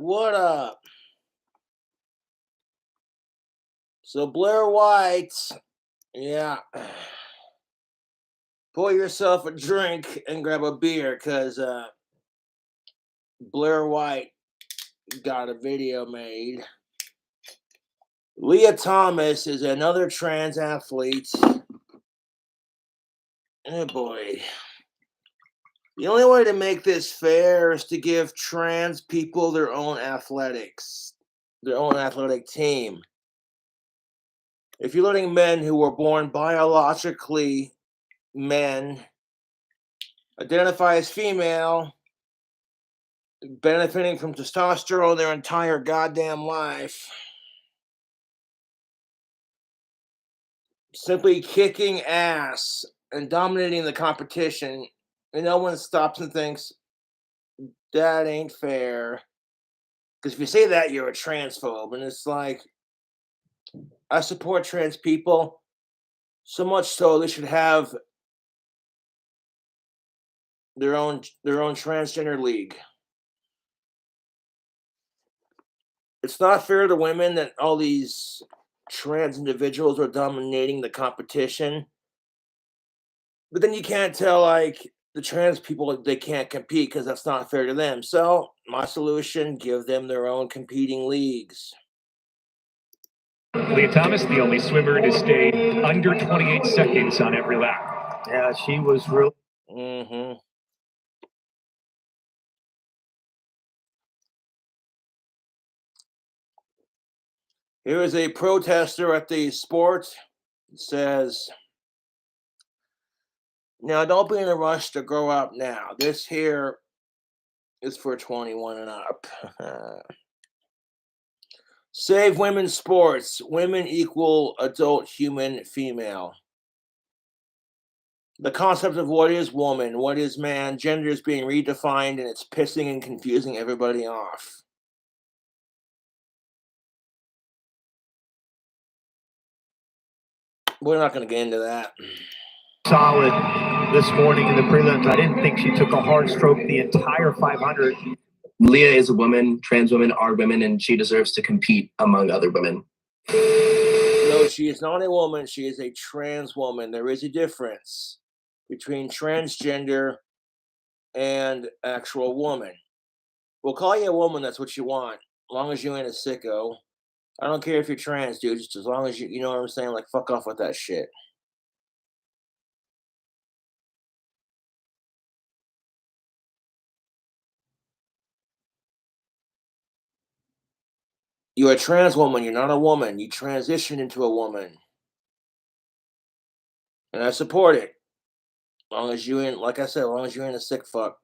What up? So Blair White, yeah. Pour yourself a drink and grab a beer, cause Blair White got a video made. Leah Thomas is another trans athlete. Oh boy. The only way to make this fair is to give trans people their own athletics, their own athletic team. If you're letting men who were born biologically men identify as female, benefiting from testosterone their entire goddamn life, simply kicking ass and dominating the competition, and no one stops and thinks that ain't fair. Because if you say that, you're a transphobe, and it's like, I support trans people so much so they should have their own transgender league. It's not fair to women that all these trans individuals are dominating the competition. But then you can't tell like the trans people they can't compete because that's not fair to them. So my solution: give them their own competing leagues. Leah Thomas, the only swimmer to stay under 28 seconds on every lap. Yeah, she was real. Mm-hmm. Here is a protester at the sport. It says, now don't be in a rush to grow up now. This here is for 21 and up. Save women's sports. Women equal adult human female. The concept of what is woman, what is man, gender is being redefined, and it's pissing and confusing everybody off. We're not going to get into that. Solid this morning in the prelims. I didn't think she took a hard stroke the entire 500. Leah is a woman, trans women are women, and she deserves to compete among other women. No, she is not a woman. She is a trans woman. There is a difference between transgender and actual woman. We'll call you a woman. That's what you want. As long as you ain't a sicko. I don't care if you're trans, dude. Just as long as you know what I'm saying. Like, fuck off with that shit. You're a trans woman. You're not a woman. You transition into a woman. And I support it. As long as you ain't, like I said, as long as you ain't a sick fuck.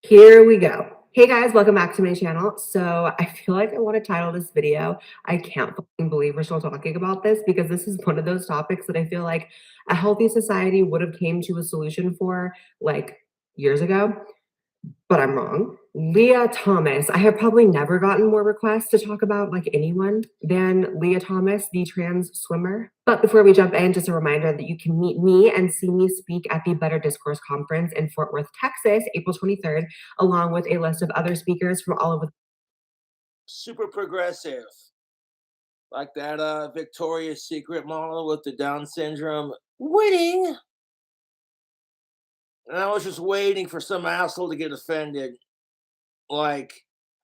Here we go. Hey guys, welcome back to my channel. So I feel like I want to title this video, I can't fucking believe we're still talking about this, because this is one of those topics that I feel like a healthy society would have came to a solution for like years ago. But I'm wrong. Leah Thomas. I have probably never gotten more requests to talk about like anyone than Leah Thomas, the trans swimmer. But before we jump in, just a reminder that you can meet me and see me speak at the Better Discourse Conference in Fort Worth, Texas, April 23rd, along with a list of other speakers from all over. Super progressive. Like that Victoria's Secret model with the Down syndrome. Winning. And I was just waiting for some asshole to get offended. Like,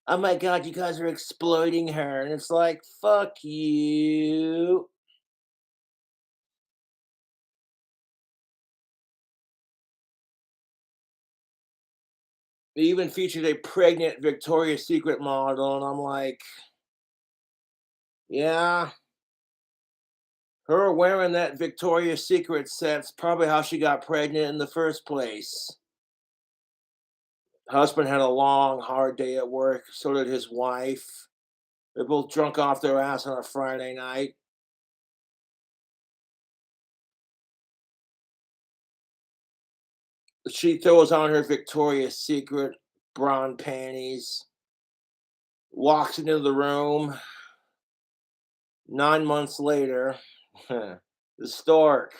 oh my God, you guys are exploiting her. And it's like, fuck you. They even featured a pregnant Victoria's Secret model. And I'm like, yeah. Her wearing that Victoria's Secret set's probably how she got pregnant in the first place. Husband had a long, hard day at work. So did his wife. They're both drunk off their ass on a Friday night. She throws on her Victoria's Secret brown panties, walks into the room. 9 months later, the stork.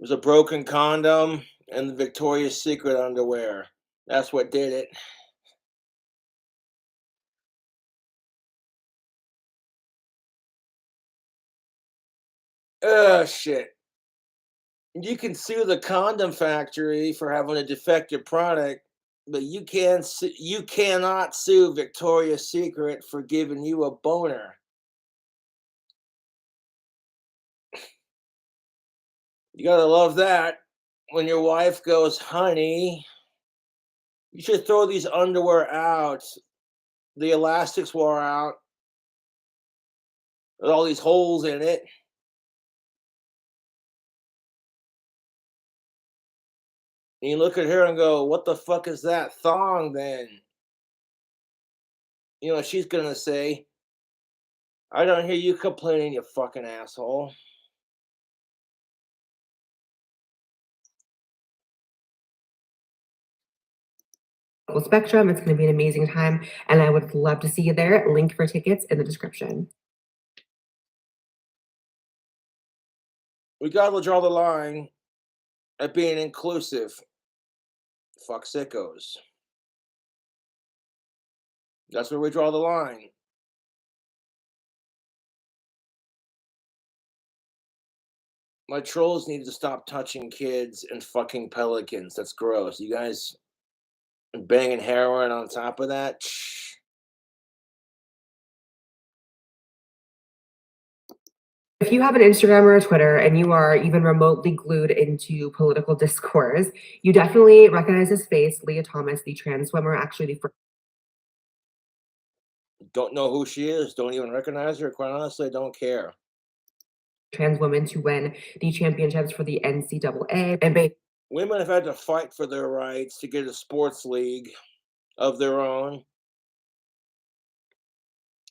was a broken condom and the Victoria's Secret underwear. That's what did it. Shit. You can sue the condom factory for having a defective product, but you cannot sue Victoria's Secret for giving you a boner. You gotta love that. When your wife goes, honey, you should throw these underwear out. The elastics wore out. With all these holes in it. And you look at her and go, what the fuck is that thong then? You know, she's gonna say, I don't hear you complaining, you fucking asshole. Spectrum. It's going to be an amazing time, and I would love to see you there. Link for tickets in the description. We gotta draw the line at being inclusive. Fuck sickos. That's where we draw the line. My trolls need to stop touching kids and fucking pelicans. That's gross. You guys banging heroin on top of that? Shh. If you have an Instagram or a Twitter and you are even remotely glued into political discourse, you definitely recognize his face, Leah Thomas, the trans swimmer, actually the first Don't know who she is. Don't even recognize her. Quite honestly, I don't care. trans woman to win the championships for the NCAA. And women have had to fight for their rights to get a sports league of their own.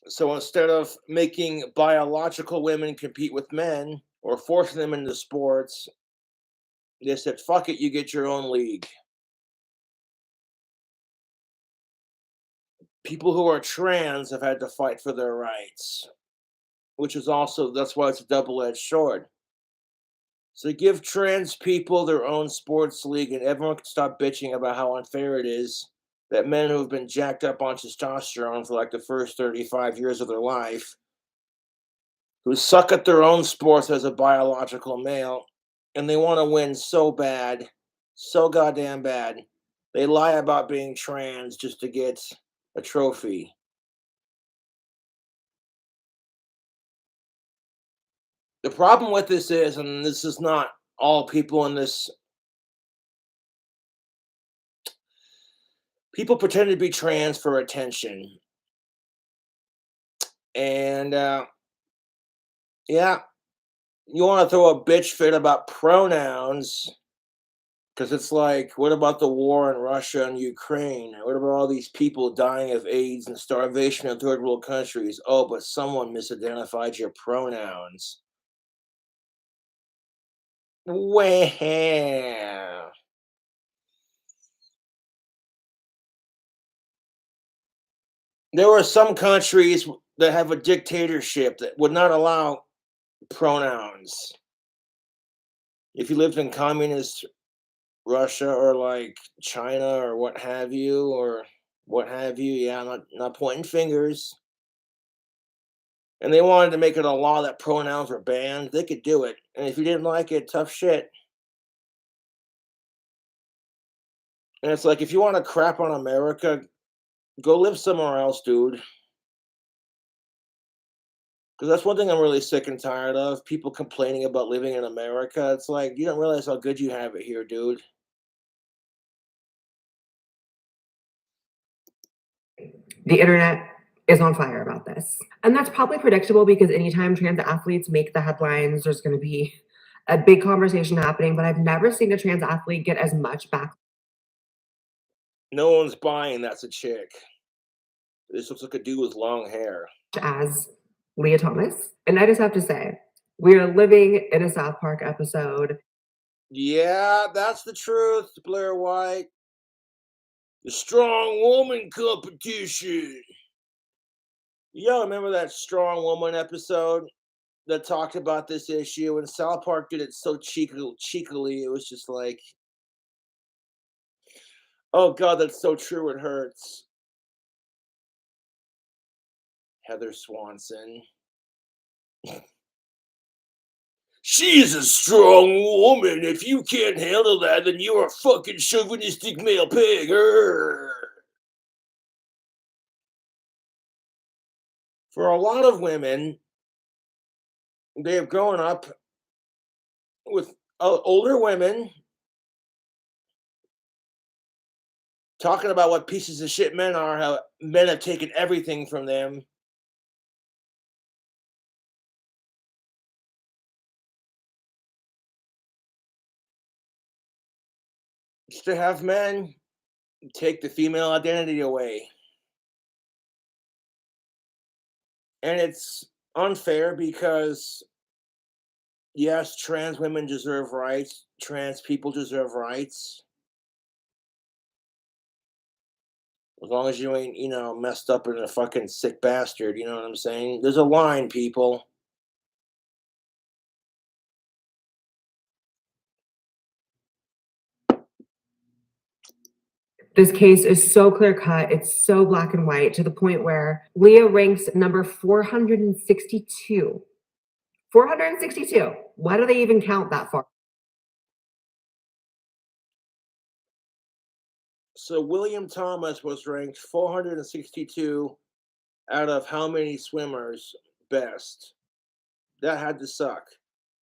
So instead of making biological women compete with men or forcing them into sports, they said, fuck it, you get your own league. People who are trans have had to fight for their rights, which is also, that's why it's a double-edged sword. So give trans people their own sports league, and everyone can stop bitching about how unfair it is that men who have been jacked up on testosterone for like the first 35 years of their life, who suck at their own sports as a biological male, and they want to win so bad, so goddamn bad, they lie about being trans just to get a trophy. The problem with this is, and this is not all people in this, people pretend to be trans for attention. And yeah, you want to throw a bitch fit about pronouns because it's like, what about the war in Russia and Ukraine? What about all these people dying of AIDS and starvation in third world countries? Oh, but someone misidentified your pronouns. Well, there are some countries that have a dictatorship that would not allow pronouns. If you lived in communist Russia or like China or what have you, yeah, I'm not pointing fingers. And they wanted to make it a law that pronouns were banned, they could do it. And if you didn't like it, tough shit. And it's like, if you want to crap on America, go live somewhere else, dude. Because that's one thing I'm really sick and tired of. People complaining about living in America. It's like, you don't realize how good you have it here, dude. the internet is on fire about this. And that's probably predictable because anytime trans athletes make the headlines, there's going to be a big conversation happening. But I've never seen a trans athlete get as much back. No one's buying that's a chick. This looks like a dude with long hair. As Leah Thomas. And I just have to say, we are living in a South Park episode. Yeah, that's the truth, Blair White. The strong woman competition. Y'all remember that strong woman episode that talked about this issue, and South Park did it so cheekily. It was just like, oh God, that's so true. It hurts. Heather Swanson. She's a strong woman. If you can't handle that, then you're a fucking chauvinistic male pig. For a lot of women, they have grown up with older women talking about what pieces of shit men are, how men have taken everything from them. Just to have men take the female identity away. And it's unfair because, yes, trans women deserve rights, trans people deserve rights. As long as you ain't, messed up and a fucking sick bastard, you know what I'm saying? There's a line, people. This case is so clear cut. It's so black and white to the point where Leah ranks number 462. 462. Why do they even count that far? So William Thomas was ranked 462 out of how many swimmers best? That had to suck.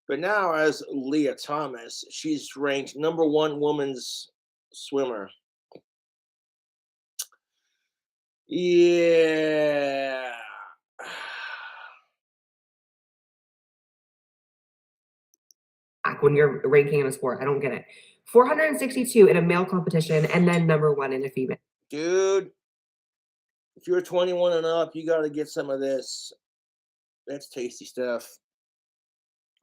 But now, as Leah Thomas, she's ranked number one women's swimmer. Yeah. When you're ranking in a sport, I don't get it. 462 in a male competition and then number one in a female. Dude, if you're 21 and up, you got to get some of this. That's tasty stuff.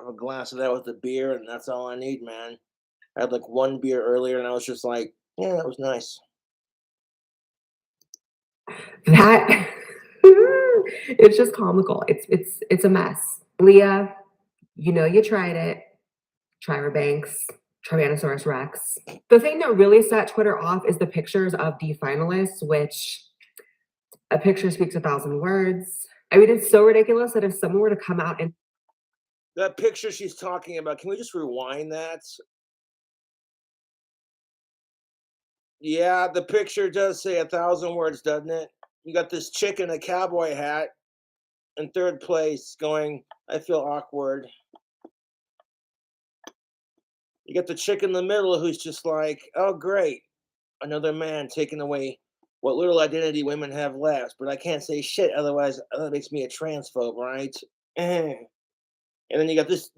A glass of that with the beer, and that's all I need, man. I had like one beer earlier, and I was just like, yeah, that was nice. That it's just comical. It's a mess. Leah, you tried it. Tyra Banks, Tyrannosaurus Rex. The thing that really set Twitter off is the pictures of the finalists, which a picture speaks 1,000 words. I mean, it's so ridiculous that if someone were to come out and that picture she's talking about, can we just rewind that? Yeah, the picture does say 1,000 words, doesn't it? You got this chick in a cowboy hat in third place going, I feel awkward. You got the chick in the middle who's just like, oh, great. Another man taking away what little identity women have left. But I can't say shit, otherwise that makes me a transphobe, right? And then you got this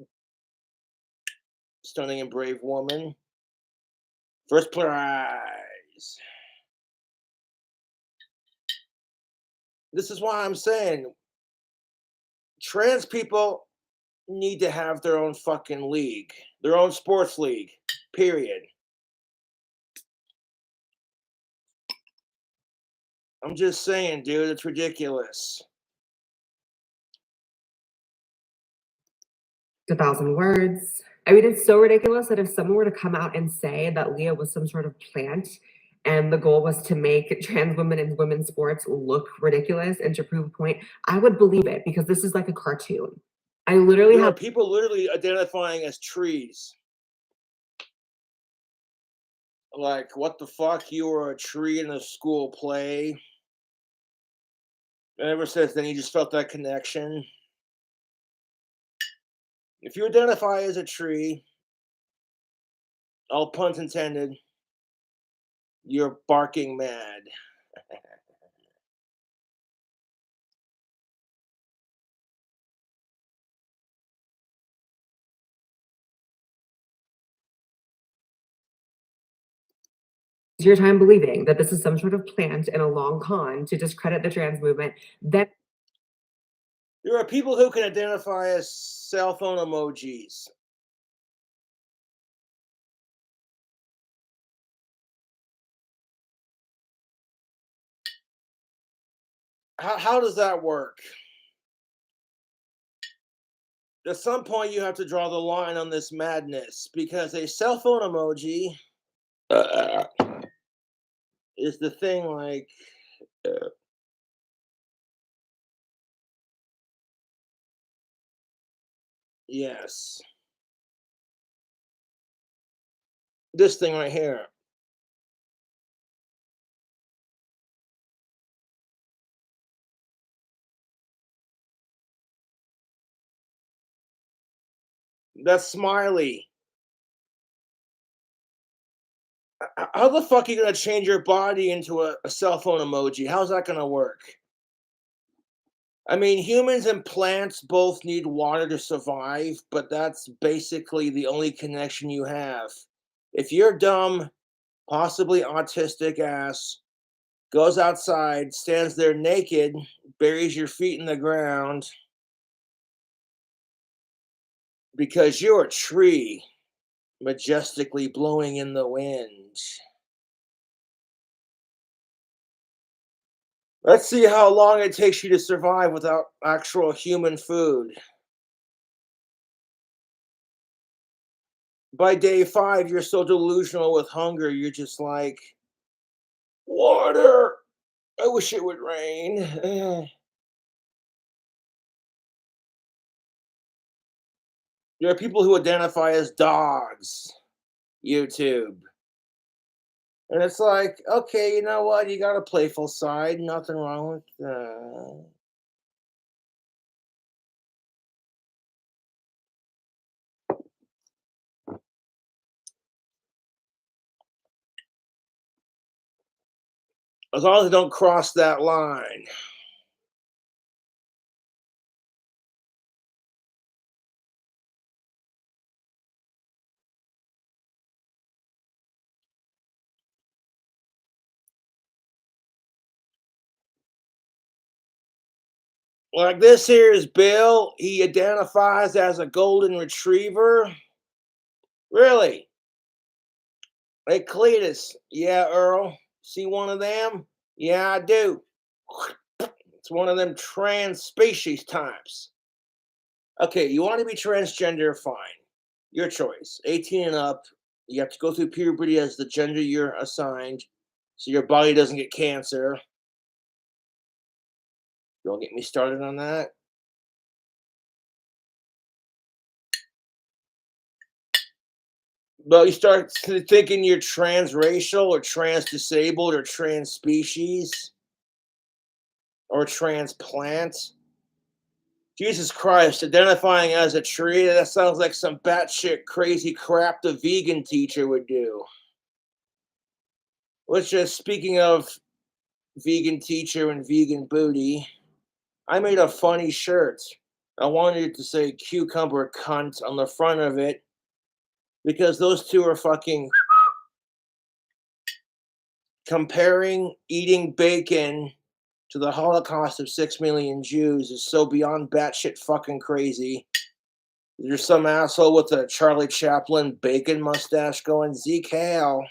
stunning and brave woman. First prize. This is why I'm saying trans people need to have their own fucking league, their own sports league, period. I'm just saying, dude, it's ridiculous. 1,000 words. I mean, it's so ridiculous that if someone were to come out and say that Leah was some sort of plant and the goal was to make trans women in women's sports look ridiculous and to prove a point, I would believe it because this is like a cartoon. I literally There are have people literally identifying as trees. Like, what the fuck? You were a tree in a school play. And ever since then, you just felt that connection. If you identify as a tree, all puns intended, you're barking mad. your time believing that this is some sort of plant in a long con to discredit the trans movement. That There are people who can identify as cell phone emojis. How does that work? at some point you have to draw the line on this madness because a cell phone emoji is the thing like yes. This thing right here. That's smiley. How the fuck are you gonna change your body into a cell phone emoji? How's that gonna work? I mean, humans and plants both need water to survive, but that's basically the only connection you have. If you're dumb, possibly autistic ass, goes outside, stands there naked, buries your feet in the ground because you're a tree majestically blowing in the wind. Let's see how long it takes you to survive without actual human food. By day 5, you're so delusional with hunger, you're just like, water! I wish it would rain. There are people who identify as dogs. YouTube. And it's like, okay, you know what? You got a playful side. Nothing wrong with that. As long as they don't cross that line. Like this here is Bill. He identifies as a golden retriever. Really? Hey, Cletus. Yeah, Earl. See one of them? Yeah, I do. It's one of them trans species types. Okay, you want to be transgender? Fine. Your choice. 18 and up. You have to go through puberty as the gender you're assigned so your body doesn't get cancer. Don't get me started on that. But you start thinking you're transracial or trans disabled or trans species or transplant. Jesus Christ, identifying as a tree, that sounds like some batshit crazy crap the vegan teacher would do. Which is, speaking of vegan teacher and vegan booty, I made a funny shirt. I wanted it to say cucumber cunt on the front of it because those two are fucking comparing eating bacon to the Holocaust of 6 million Jews is so beyond batshit fucking crazy. There's some asshole with a Charlie Chaplin bacon mustache going, Zeke Hale.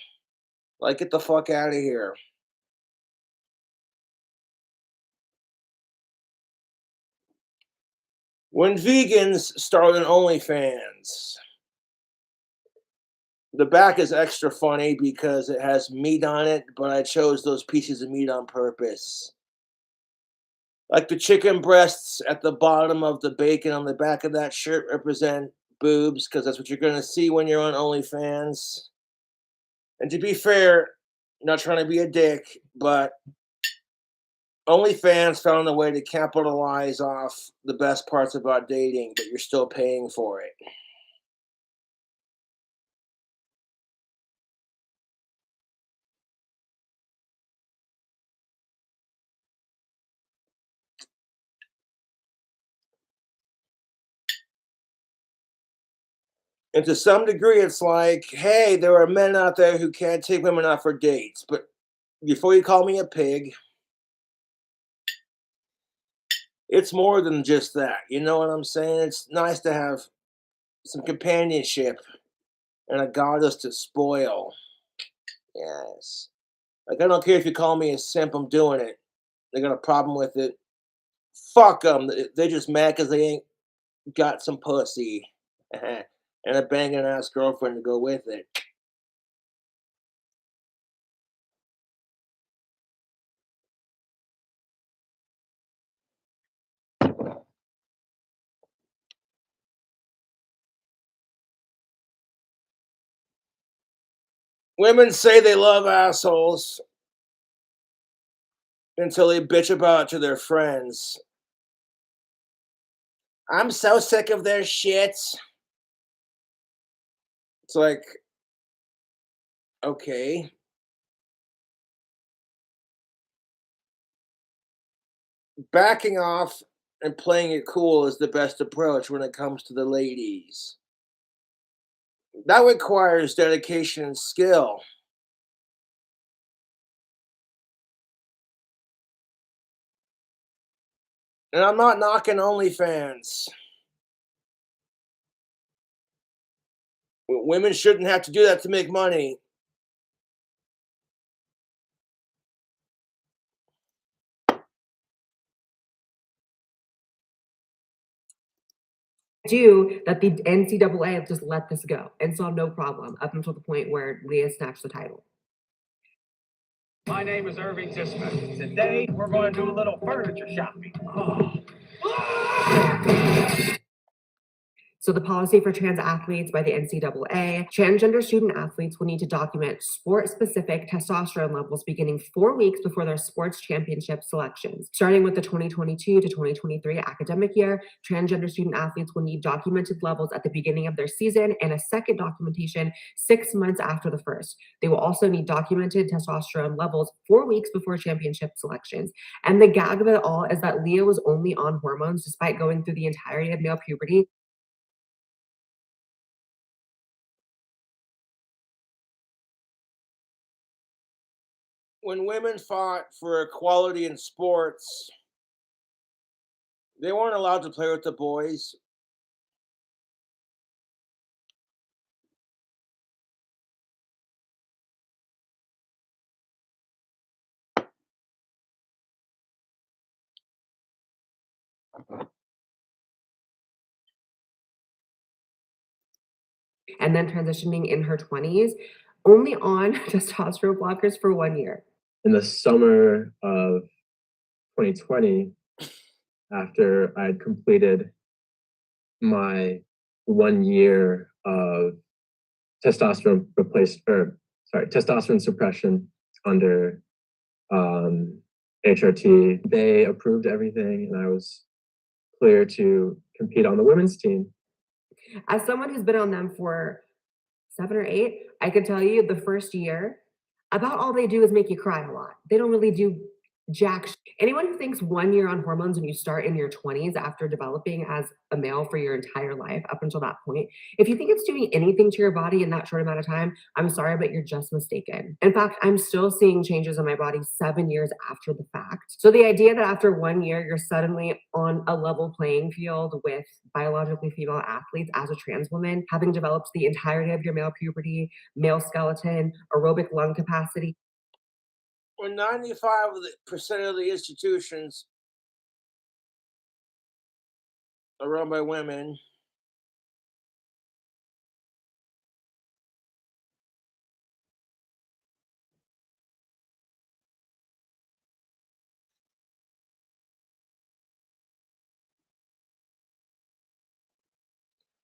Like, get the fuck out of here. When vegans started OnlyFans, the back is extra funny because it has meat on it, but I chose those pieces of meat on purpose. Like the chicken breasts at the bottom of the bacon on the back of that shirt represent boobs because that's what you're going to see when you're on OnlyFans. And to be fair, not trying to be a dick, but OnlyFans found a way to capitalize off the best parts about dating, but you're still paying for it. And to some degree, it's like, hey, there are men out there who can't take women out for dates. But before you call me a pig, it's more than just that. You know what I'm saying? It's nice to have some companionship and a goddess to spoil. Yes. Like, I don't care if you call me a simp, I'm doing it. They got a problem with it. Fuck them. They're just mad because they ain't got some pussy and a banging ass girlfriend to go with it. Women say they love assholes until they bitch about it to their friends. I'm so sick of their shit. It's like, okay. Backing off and playing it cool is the best approach when it comes to the ladies. That requires dedication and skill. And I'm not knocking OnlyFans. Women shouldn't have to do that to make money. That the NCAA just let this go and saw no problem up until the point where Leah snatched the title. My name is Irving Tisman. Today, we're going to do a little furniture shopping. So the policy for trans athletes by the NCAA, transgender student athletes will need to document sport-specific testosterone levels beginning 4 weeks before their sports championship selections. Starting with the 2022 to 2023 academic year, transgender student athletes will need documented levels at the beginning of their season and a second documentation 6 months after the first. They will also need documented testosterone levels 4 weeks before championship selections. And the gag of it all is that Leah was only on hormones despite going through the entirety of male puberty. When women fought for equality in sports, they weren't allowed to play with the boys. And then transitioning in her 20s, only on testosterone blockers for 1 year. In the summer of 2020, after I had completed my 1 year of testosterone suppression under HRT, they approved everything and I was clear to compete on the women's team. As someone who's been on them for 7 or 8, I could tell you the first year, about all they do is make you cry a lot. They don't really do jack. Anyone who thinks 1 year on hormones when you start in your 20s after developing as a male for your entire life up until that point, if you think it's doing anything to your body in that short amount of time, I'm sorry, but you're just mistaken. In fact, I'm still seeing changes in my body 7 years after the fact. So the idea that after 1 year, you're suddenly on a level playing field with biologically female athletes as a trans woman, having developed the entirety of your male puberty, male skeleton, aerobic lung capacity, When 95% of the institutions are run by women,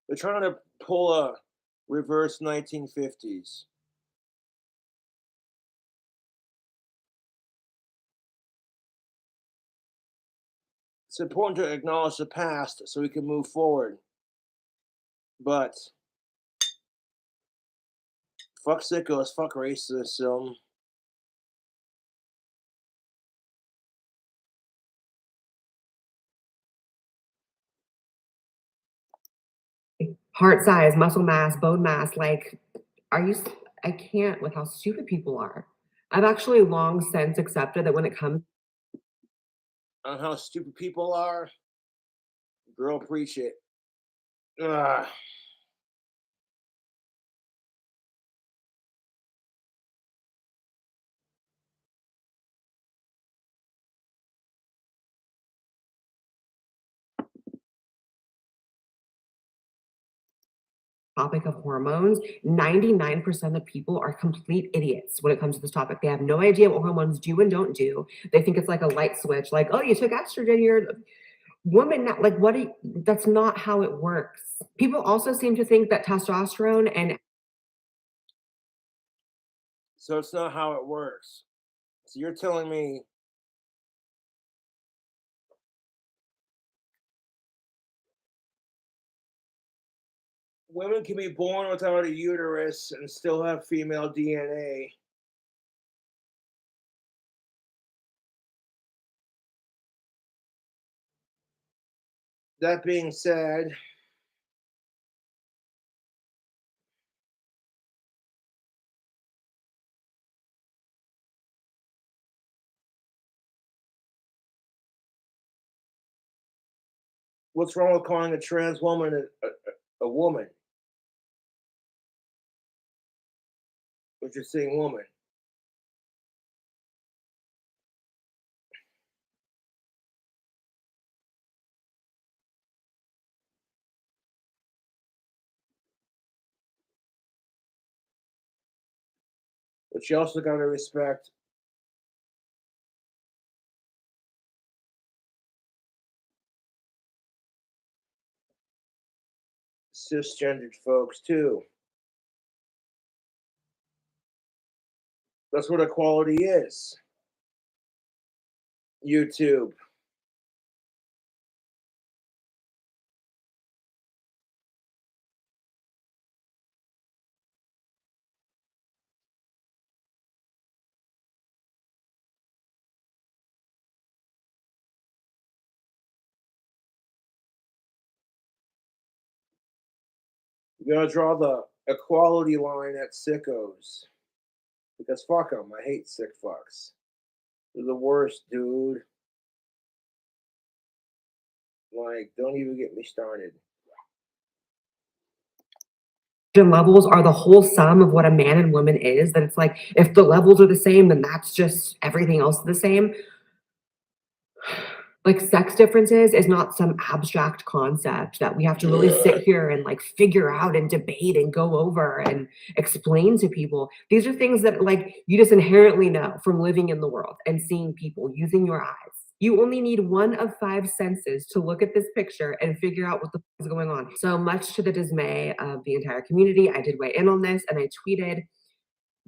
they're trying to pull a reverse 1950s. It's important to acknowledge the past so we can move forward. But fuck sickos, fuck racism. heart size, muscle mass, bone mass. Like, I can't with how stupid people are. I've actually long since accepted that when it comes On how stupid people are, girl, preach it. Ugh. topic of hormones, 99% of people are complete idiots when it comes to this topic. They have no idea what hormones do and don't do. They think it's like a light switch, like, oh, you took estrogen, you're a woman now. Like, what? That's not how it works. People also seem to think that testosterone and So it's not how it works. So you're telling me women can be born without a uterus and still have female DNA. That being said, what's wrong with calling a trans woman a woman? But you're saying woman. But you also got to respect cisgendered folks too. That's what equality is. YouTube. You gotta draw the equality line at sickos. Because fuck them. I hate sick fucks. They're the worst, dude. Like, don't even get me started. levels are the whole sum of what a man and woman is, that it's like, if the levels are the same, then that's just everything else the same. Like, sex differences is not some abstract concept that we have to really sit here and like figure out and debate and go over and explain to people. These are things that like you just inherently know from living in the world and seeing people using your eyes. You only need one of 5 senses to look at this picture and figure out what the f is going on. So much to the dismay of the entire community, I did weigh in on this and I tweeted,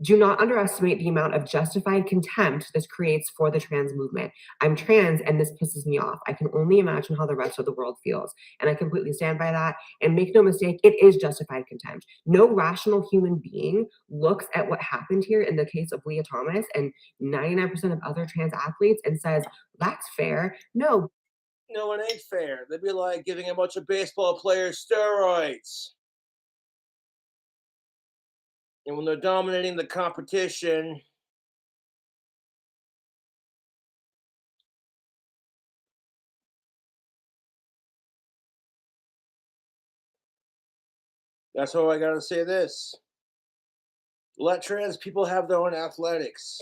do not underestimate the amount of justified contempt this creates for the trans movement. I'm trans and this pisses me off. I can only imagine how the rest of the world feels. And I completely stand by that. And make no mistake, it is justified contempt. No rational human being looks at what happened here in the case of Leah Thomas and 99% of other trans athletes and says, that's fair. No. No, it ain't fair. They'd be like giving a bunch of baseball players steroids. And when they're dominating the competition, that's why I gotta say this. Let trans people have their own athletics.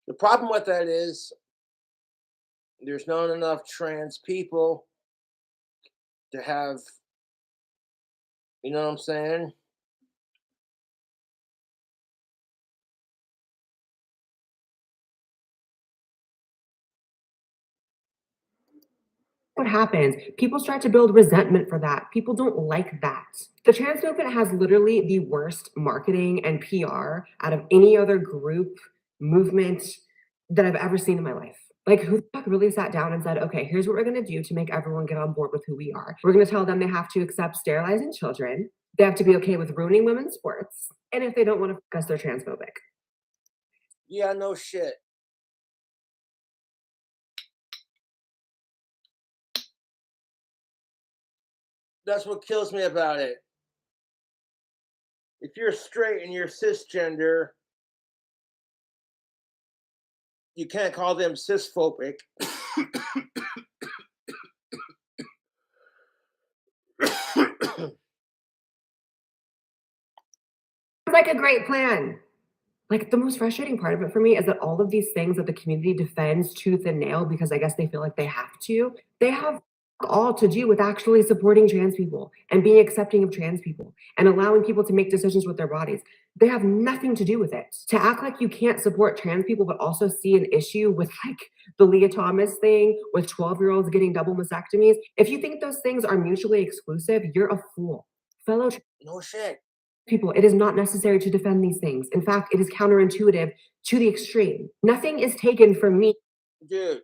The problem with that is there's not enough trans people to have, you know what I'm saying? What happens? People start to build resentment for that. People don't like that. The trans movement has literally the worst marketing and PR out of any other group, movement that I've ever seen in my life. Like, who the fuck really sat down and said, okay, here's what we're gonna do to make everyone get on board with who we are. We're gonna tell them they have to accept sterilizing children. They have to be okay with ruining women's sports. And if they don't want to fuck us, they're transphobic. Yeah, no shit. That's what kills me about it. If you're straight and you're cisgender, you can't call them cisphobic. Like a great plan. Like, the most frustrating part of it for me is that all of these things that the community defends tooth and nail because I guess they feel like they have to, they have all to do with actually supporting trans people and being accepting of trans people and allowing people to make decisions with their bodies. They have nothing to do with it. To act like you can't support trans people, but also see an issue with like the Leah Thomas thing, with 12-year-olds getting double mastectomies. If you think those things are mutually exclusive, you're a fool. Fellow No shit. people, it is not necessary to defend these things. In fact, it is counterintuitive to the extreme. Nothing is taken from me. Dude,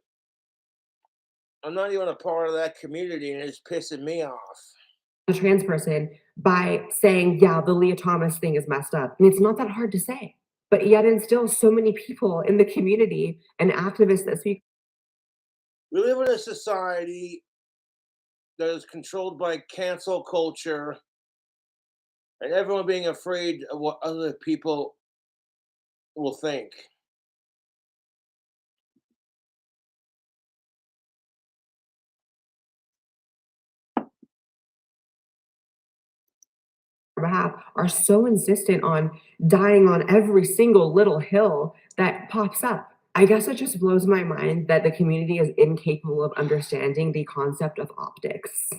I'm not even a part of that community and it's pissing me off. A trans person by saying, yeah, the Leah Thomas thing is messed up. And it's not that hard to say. But yet and still so many people in the community and activists that speak. We live in a society that is controlled by cancel culture and everyone being afraid of what other people will think. Behalf are so insistent on dying on every single little hill that pops up. I guess it just blows my mind that the community is incapable of understanding the concept of optics.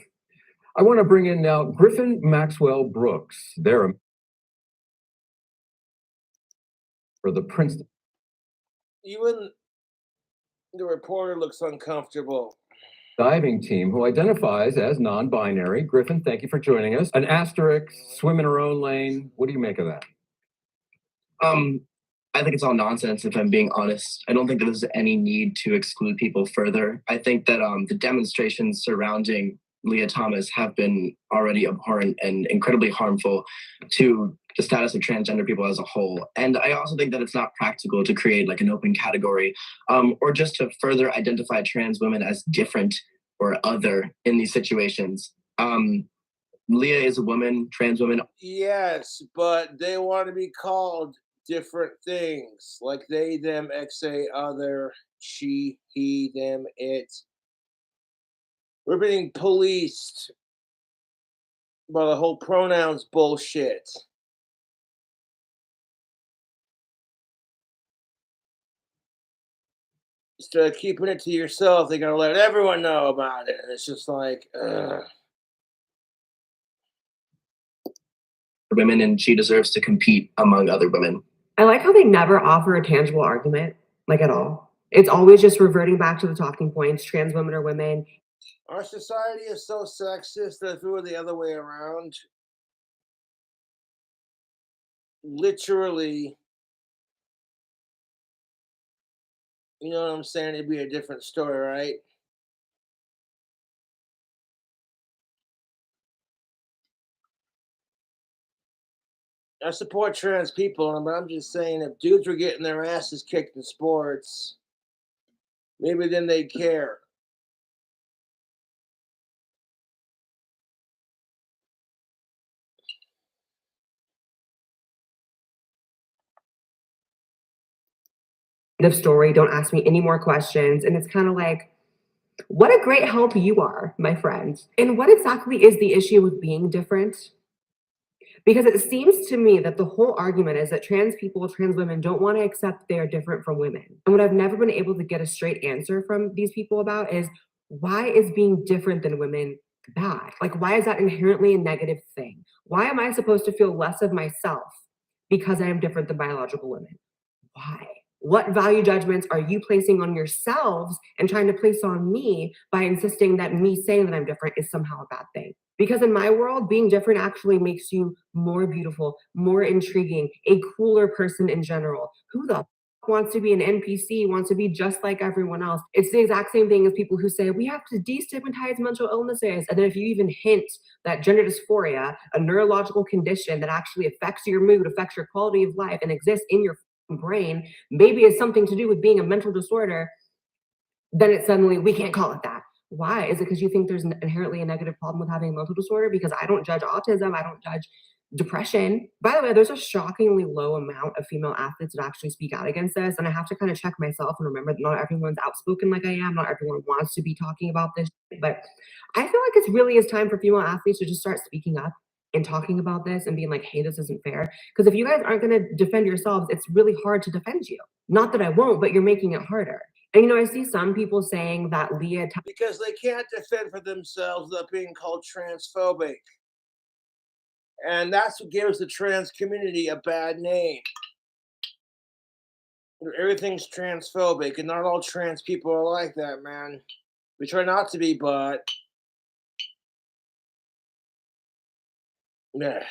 I want to bring in now Griffin Maxwell Brooks. They're for the Princeton. Even the reporter looks uncomfortable. Diving team who identifies as non-binary. Griffin, thank you for joining us. An asterisk, swim in her own lane. What do you make of that? I think it's all nonsense, if I'm being honest. I don't think that there's any need to exclude people further. I think that the demonstrations surrounding Leah Thomas have been already abhorrent and incredibly harmful to the status of transgender people as a whole. And I also think that it's not practical to create like an open category or just to further identify trans women as different or other in these situations. Leah is a woman, trans women. Yes, but they want to be called different things like they, them, XA, other, she, he, them, it. We're being policed by the whole pronouns bullshit. Instead of keeping it to yourself, they gotta let everyone know about it. And it's just like, Women, and she deserves to compete among other women. I like how they never offer a tangible argument, like at all. It's always just reverting back to the talking points. Trans women are women. Our society is so sexist that if it were the other way around, literally, you know what I'm saying? It'd be a different story, right? I support trans people, but I'm just saying if dudes were getting their asses kicked in sports, maybe then they'd care. End of story. Don't ask me any more questions. And it's kind of like, what a great help you are, my friend. And what exactly is the issue with being different? Because it seems to me that the whole argument is that trans people, trans women don't want to accept they are different from women. And what I've never been able to get a straight answer from these people about is, why is being different than women bad? Like, why is that inherently a negative thing? Why am I supposed to feel less of myself because I am different than biological women? Why? What value judgments are you placing on yourselves and trying to place on me by insisting that me saying that I'm different is somehow a bad thing? Because in my world, being different actually makes you more beautiful, more intriguing, a cooler person in general. Who the wants to be an NPC, wants to be just like everyone else? It's the exact same thing as people who say we have to destigmatize mental illnesses. And then if you even hint that gender dysphoria, a neurological condition that actually affects your mood, affects your quality of life, and exists in your brain, maybe it's something to do with being a mental disorder, then it's suddenly, we can't call it that. Why? Is it because you think there's inherently a negative problem with having a mental disorder? Because I don't judge autism, I don't judge depression. By the way, there's a shockingly low amount of female athletes that actually speak out against this. And I have to kind of check myself and remember that not everyone's outspoken like I am. Not everyone wants to be talking about this. But I feel like it really is time for female athletes to just start speaking up and talking about this and being like, hey, this isn't fair. Because if you guys aren't going to defend yourselves, it's really hard to defend you. Not that I won't, but you're making it harder. And I see some people saying that Leah because they can't defend for themselves without being called transphobic. And that's what gives the trans community a bad name. Everything's transphobic, and not all trans people are like that, man. We try not to be, but yeah.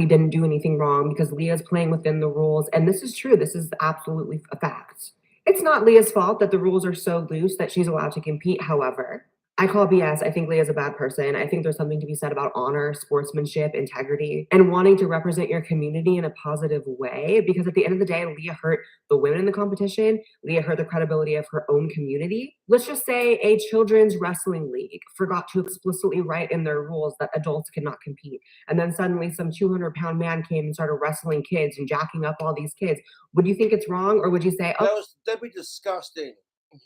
he didn't do anything wrong because Leah's playing within the rules. And this is true. This is absolutely a fact. It's not Leah's fault that the rules are so loose that she's allowed to compete. However, I call BS. I think Leah's a bad person. I think there's something to be said about honor, sportsmanship, integrity, and wanting to represent your community in a positive way. Because at the end of the day, Leah hurt the women in the competition. Leah hurt the credibility of her own community. Let's just say a children's wrestling league forgot to explicitly write in their rules that adults cannot compete. And then suddenly some 200-pound man came and started wrestling kids and jacking up all these kids. Would you think it's wrong? Or would you say, oh, That'd be disgusting.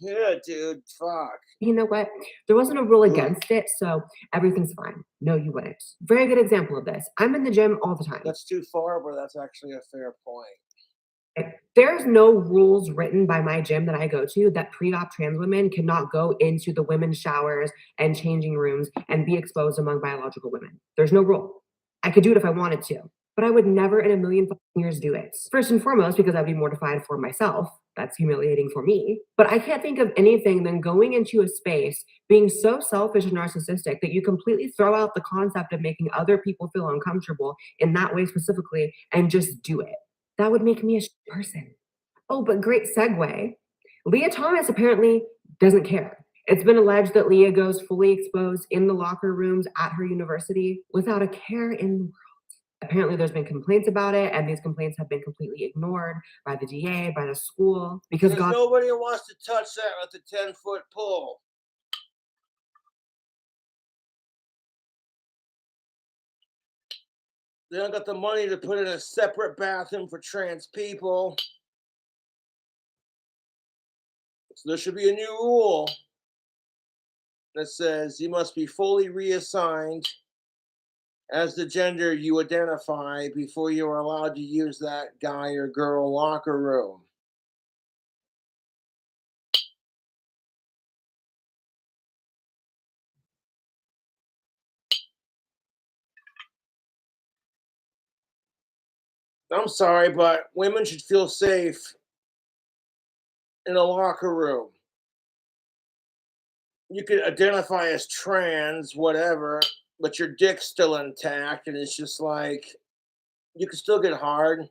Yeah, dude, fuck. You know what? There wasn't a rule against it, so everything's fine. No, you wouldn't. Very good example of this. I'm in the gym all the time. That's too far, but that's actually a fair point. There's no rules written by my gym that I go to that pre-op trans women cannot go into the women's showers and changing rooms and be exposed among biological women. There's no rule. I could do it if I wanted to, but I would never in a million years do it. First and foremost, because I'd be mortified for myself. That's humiliating for me. But I can't think of anything than going into a space, being so selfish and narcissistic that you completely throw out the concept of making other people feel uncomfortable in that way specifically and just do it. That would make me a person. Oh, but great segue. Leah Thomas apparently doesn't care. It's been alleged that Leah goes fully exposed in the locker rooms at her university without a care in the world. Apparently there's been complaints about it, and these complaints have been completely ignored by the DA, by the school, because nobody wants to touch that with a 10-foot pole. They don't got the money to put in a separate bathroom for trans people. So there should be a new rule that says you must be fully reassigned as the gender you identify before you are allowed to use that guy or girl locker room. I'm sorry, but women should feel safe in a locker room. You could identify as trans, whatever, but your dick's still intact, and it's just like you can still get hard.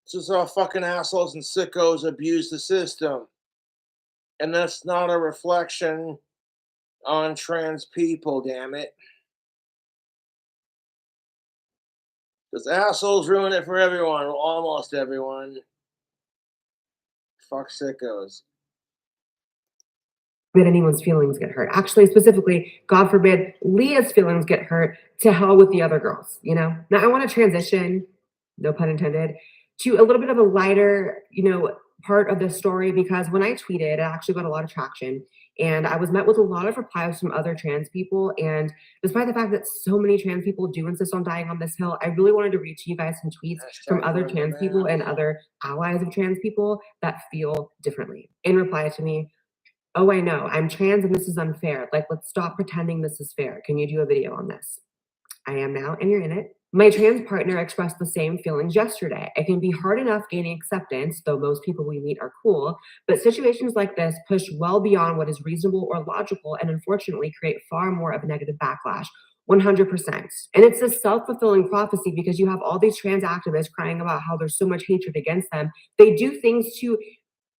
It's just all fucking assholes and sickos abuse the system. And that's not a reflection on trans people, damn it. Because assholes ruin it for everyone, well, almost everyone. Fuck sickos. Anyone's feelings get hurt. Actually, specifically, God forbid, Leah's feelings get hurt. To hell with the other girls, Now I want to transition, no pun intended, to a little bit of a lighter, part of the story, because when I tweeted, it actually got a lot of traction. And I was met with a lot of replies from other trans people. And despite the fact that so many trans people do insist on dying on this hill, I really wanted to read to you guys some tweets from other trans people and other allies of trans people that feel differently. In reply to me, oh, I know, I'm trans and this is unfair. Like, let's stop pretending this is fair. Can you do a video on this? I am now, and you're in it. My trans partner expressed the same feelings yesterday. It can be hard enough gaining acceptance, though most people we meet are cool, but situations like this push well beyond what is reasonable or logical and unfortunately create far more of a negative backlash. 100%. And it's a self-fulfilling prophecy because you have all these trans activists crying about how there's so much hatred against them. They do things to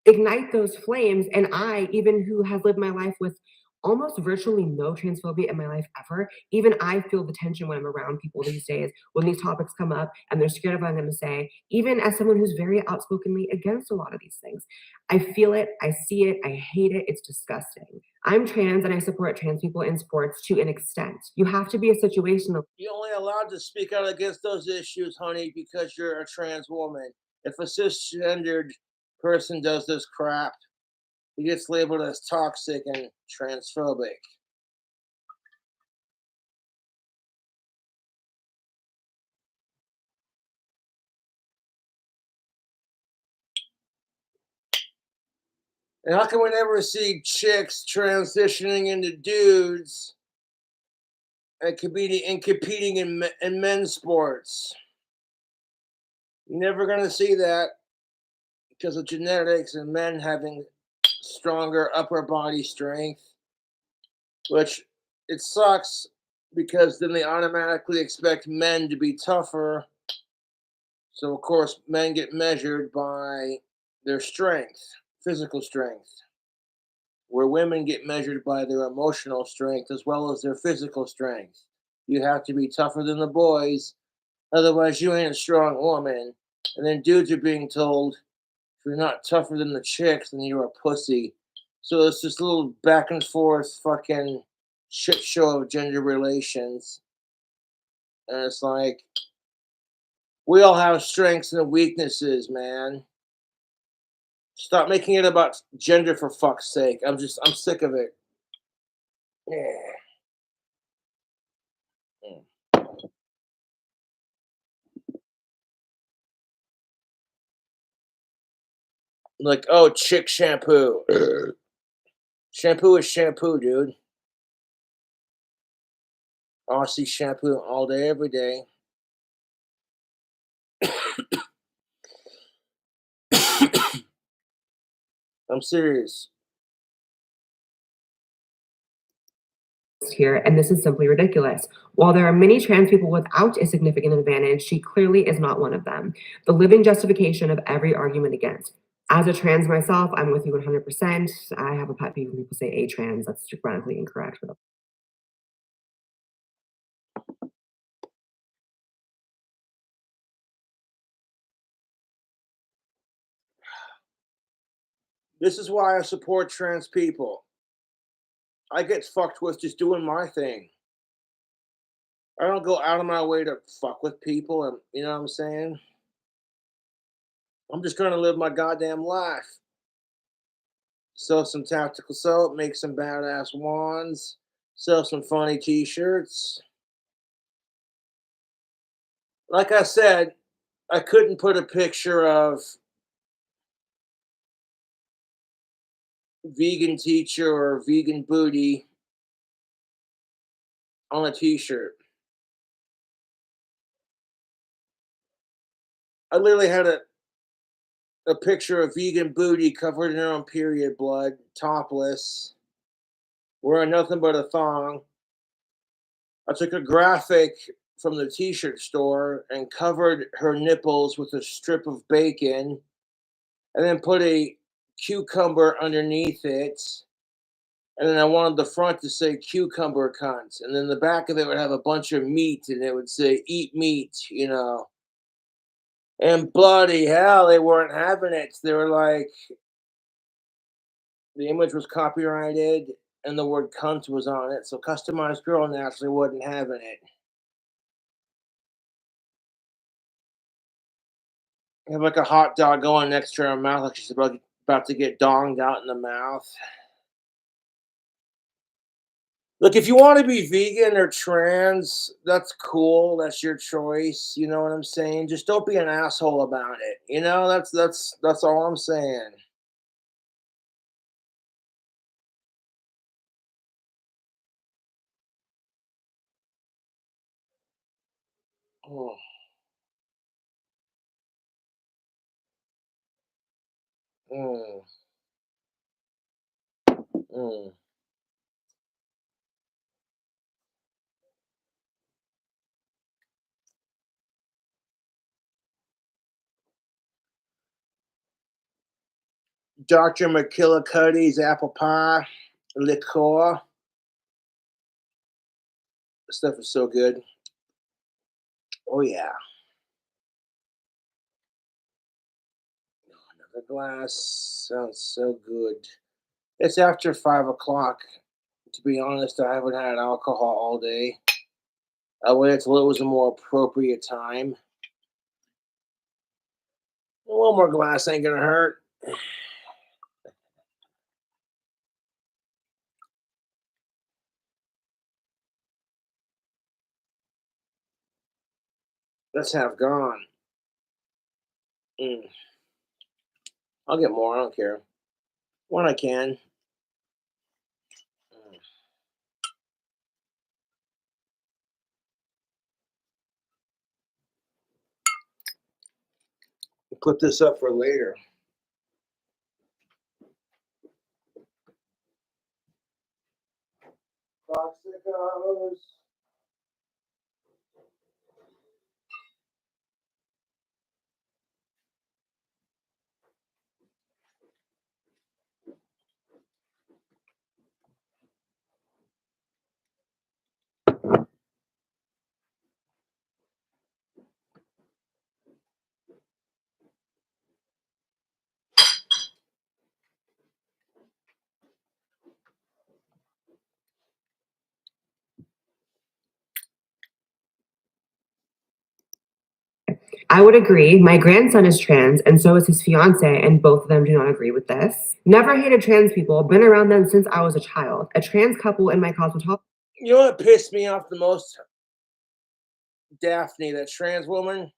ignite those flames. And I, even who has lived my life with almost virtually no transphobia in my life ever, even I feel the tension when I'm around people these days, when these topics come up and they're scared of what I'm going to say, even as someone who's very outspokenly against a lot of these things. I feel it, I see it, I hate it, it's disgusting. I'm trans and I support trans people in sports to an extent. You have to be a situational. You're only allowed to speak out against those issues, honey, because you're a trans woman. If a cisgendered person does this crap, he gets labeled as toxic and transphobic. And how come we never see chicks transitioning into dudes and competing in men's sports? You're never going to see that because of genetics and men having stronger upper body strength, which it sucks because then they automatically expect men to be tougher. So, of course, men get measured by their strength, physical strength, where women get measured by their emotional strength as well as their physical strength. You have to be tougher than the boys, otherwise, you ain't a strong woman. And then dudes are being told, if you're not tougher than the chicks, then you're a pussy. So it's this little back and forth fucking shit show of gender relations. And it's like, we all have strengths and weaknesses, man. Stop making it about gender for fuck's sake. I'm sick of it. Yeah. Like, oh, chick shampoo. Shampoo is shampoo, dude. Aussie shampoo all day, every day. I'm serious. Here, and this is simply ridiculous. While there are many trans people without a significant advantage, she clearly is not one of them. The living justification of every argument against. As a trans myself, I'm with you 100%. I have a pet peeve when people say a trans. That's grammatically incorrect. This is why I support trans people. I get fucked with just doing my thing. I don't go out of my way to fuck with people, and you know what I'm saying? I'm just trying to live my goddamn life. Sell some tactical soap, make some badass wands, sell some funny t-shirts. Like I said, I couldn't put a picture of vegan teacher or vegan booty on a t-shirt. I literally had a picture of vegan booty covered in her own period blood, topless, wearing nothing but a thong. I took a graphic from the t-shirt store and covered her nipples with a strip of bacon and then put a cucumber underneath it. And then I wanted the front to say cucumber cunt. And then the back of it would have a bunch of meat and it would say eat meat, you know. And bloody hell, they weren't having it. They were like, the image was copyrighted and the word cunt was on it. So Customized Girl naturally wasn't having it. Have like a hot dog going next to her mouth, like she's about to get donged out in the mouth. Look, if you want to be vegan or trans, that's cool. That's your choice. You know what I'm saying? Just don't be an asshole about it. You know, that's all I'm saying. Mm, mm, mm. Dr. McKillicuddy's apple pie liqueur. This stuff is so good. Oh yeah. Another glass sounds so good. It's after 5 o'clock. To be honest, I haven't had alcohol all day. I waited till it was a more appropriate time. One more glass ain't gonna hurt. Let's have gone. Mm. I'll get more. I don't care. When I can. Put this up for later. Toxicos. I would agree. My grandson is trans, and so is his fiance, and both of them do not agree with this. Never hated trans people, been around them since I was a child. A trans couple in my cosmetology. You know what pissed me off the most? Daphne, that trans woman,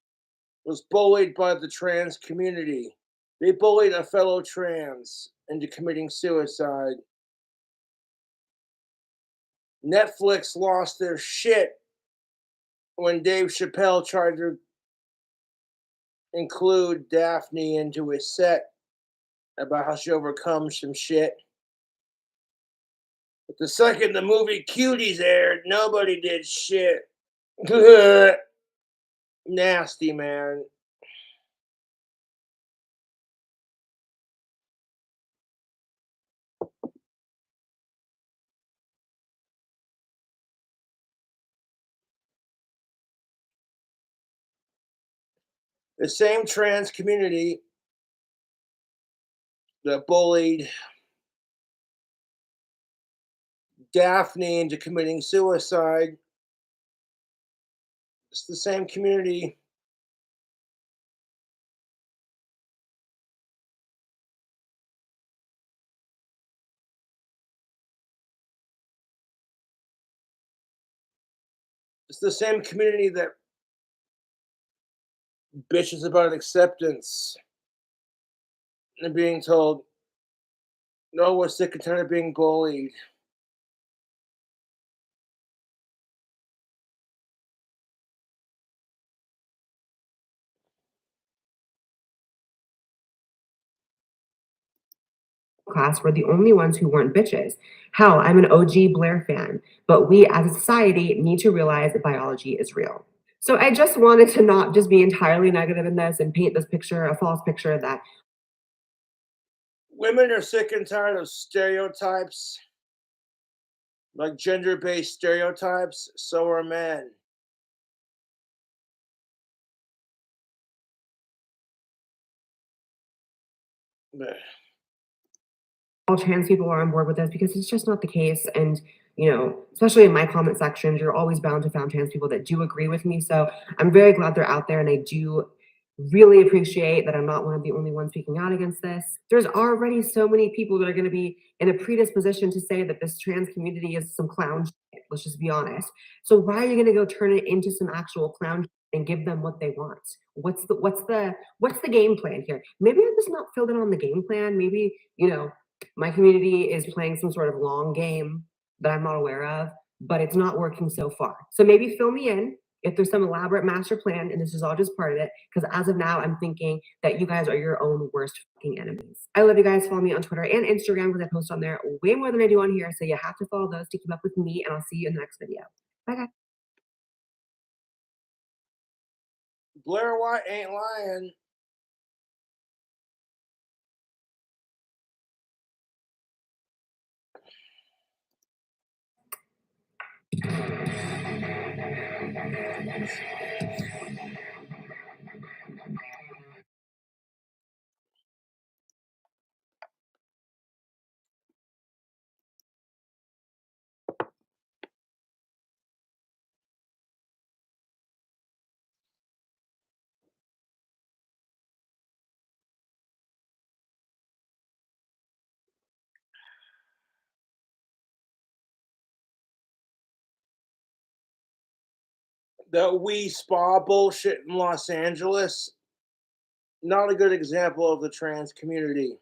was bullied by the trans community. They bullied a fellow trans into committing suicide. Netflix lost their shit when Dave Chappelle tried to include Daphne into his set about how she overcomes some shit. But the second the movie Cuties aired, nobody did shit. Nasty, man. The same trans community that bullied Daphne into committing suicide, it's the same community that bitches about acceptance and being told, no, we're sick and tired of being bullied. Class were the only ones who weren't bitches. Hell, I'm an OG Blair fan, but we as a society need to realize that biology is real. So I just wanted to not just be entirely negative in this and paint this picture, a false picture that Women are sick and tired of stereotypes, like gender-based stereotypes. So are men. Bleh. all trans people are on board with this because it's just not the case. And, you know, especially in my comment sections, you're always bound to find trans people that do agree with me. So I'm very glad they're out there. And I do really appreciate that I'm not one of the only ones speaking out against this. There's already so many people that are going to be in a predisposition to say that this trans community is some clown shit. Let's just be honest. So why are you going to go turn it into some actual clown shit and give them what they want? What's the game plan here? Maybe I'm just not filled in on the game plan. Maybe, you know, my community is playing some sort of long game that I'm not aware of, but it's not working so far. So maybe fill me in if there's some elaborate master plan and this is all just part of it. Because as of now, I'm thinking that you guys are your own worst fucking enemies. I love you guys. Follow me on Twitter and Instagram because I post on there way more than I do on here. So you have to follow those to keep up with me, and I'll see you in the next video. Bye, guys. Blair White ain't lying. The Wii Spa bullshit in Los Angeles, not a good example of the trans community.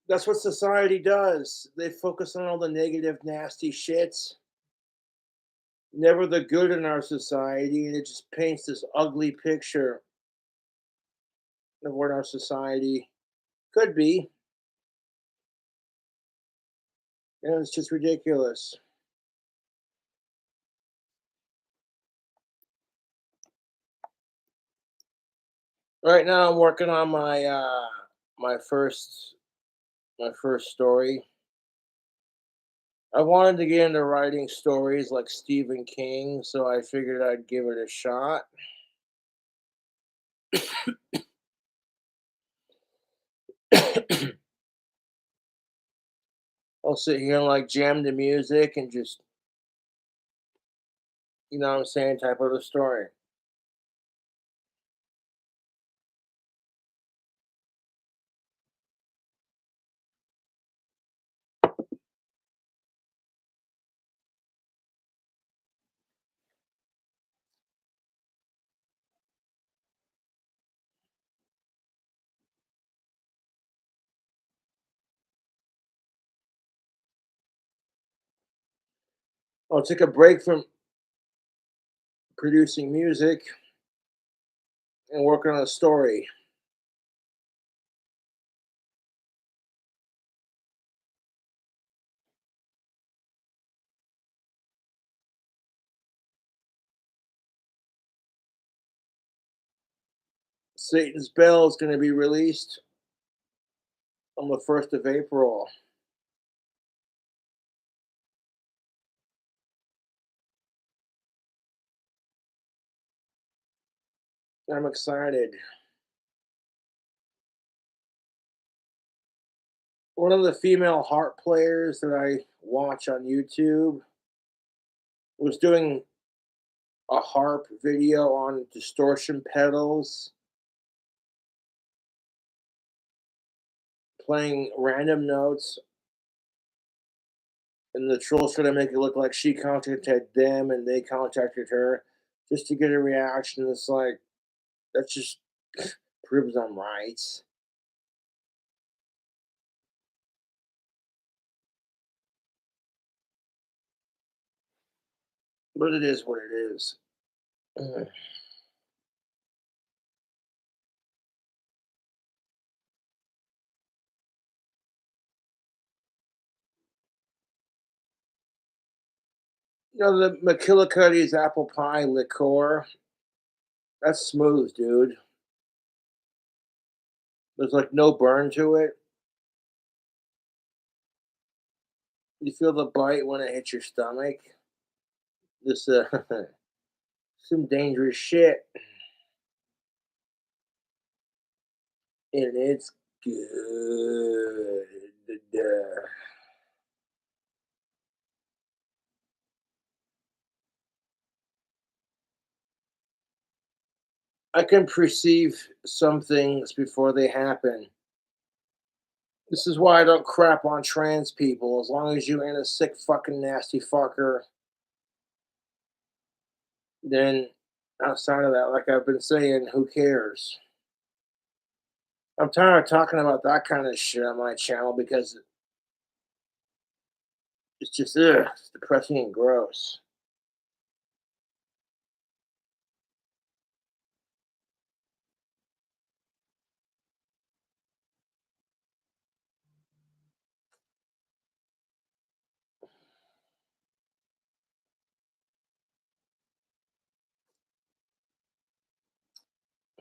That's what society does. They focus on all the negative, nasty shits, never the good in our society, and it just paints this ugly picture of what our society could be. And it's just ridiculous. Right now, I'm working on my first my first story. I wanted to get into writing stories like Stephen King, so I figured I'd give it a shot. I'll sit here and like jam the music and just, you know what I'm saying, type of a story. I'll take a break from producing music and work on a story. Satan's Bell is going to be released on the 1st of April. I'm excited. One of the female harp players that I watch on YouTube was doing a harp video on distortion pedals, playing random notes, and the trolls trying to make it look like she contacted them and they contacted her just to get a reaction. It's like, that just proves I'm right. But it is what it is. Ugh. You know, the McKillicuddy's apple pie liqueur, that's smooth, dude. There's like no burn to it. You feel the bite when it hits your stomach. This some dangerous shit, and it's good. I can perceive some things before they happen. This is why I don't crap on trans people. As long as you ain't a sick fucking nasty fucker, then outside of that, like I've been saying, who cares? I'm tired of talking about that kind of shit on my channel because it's just it's depressing and gross.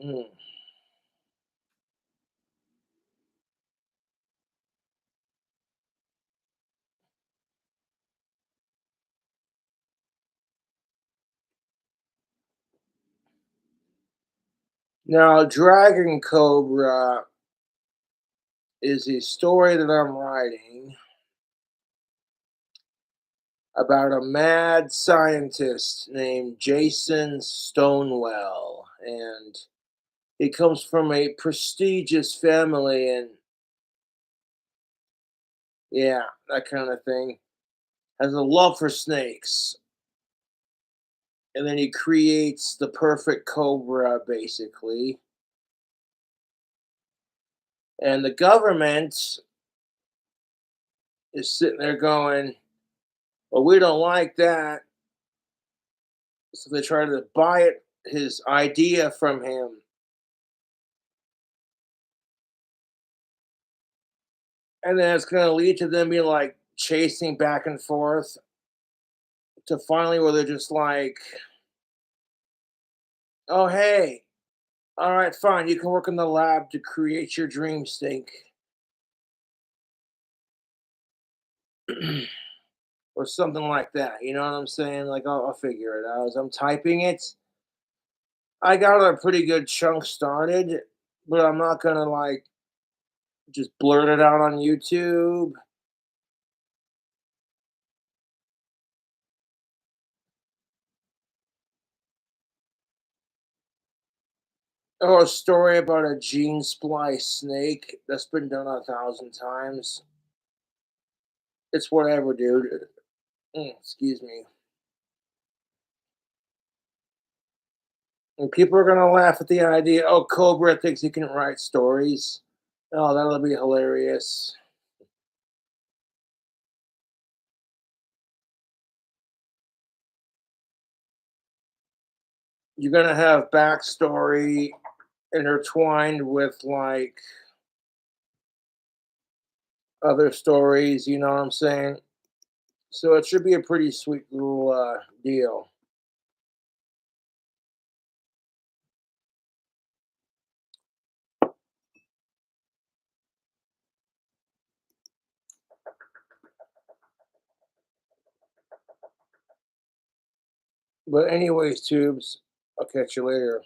Mm. Now, Dragon Cobra is a story that I'm writing about a mad scientist named Jason Stonewell. And he comes from a prestigious family and, yeah, that kind of thing. Has a love for snakes. And then he creates the perfect cobra, basically. And the government is sitting there going, well, we don't like that. So they try to buy his idea from him. And then it's going to lead to them being like chasing back and forth to finally where they're just like, oh, hey, all right, fine. You can work in the lab to create your dream stink. Or something like that. You know what I'm saying? Like, I'll figure it out. As I'm typing it, I got a pretty good chunk started, but I'm not going to like just blurt it out on YouTube. Or a story about a gene splice snake that's been done 1,000 times. It's whatever, dude. Excuse me. And people are gonna laugh at the idea. Oh, Cobra thinks he can write stories. Oh, that'll be hilarious. You're gonna have backstory intertwined with like other stories. You know what I'm saying? So it should be a pretty sweet little deal. But anyways, tubes, I'll catch you later.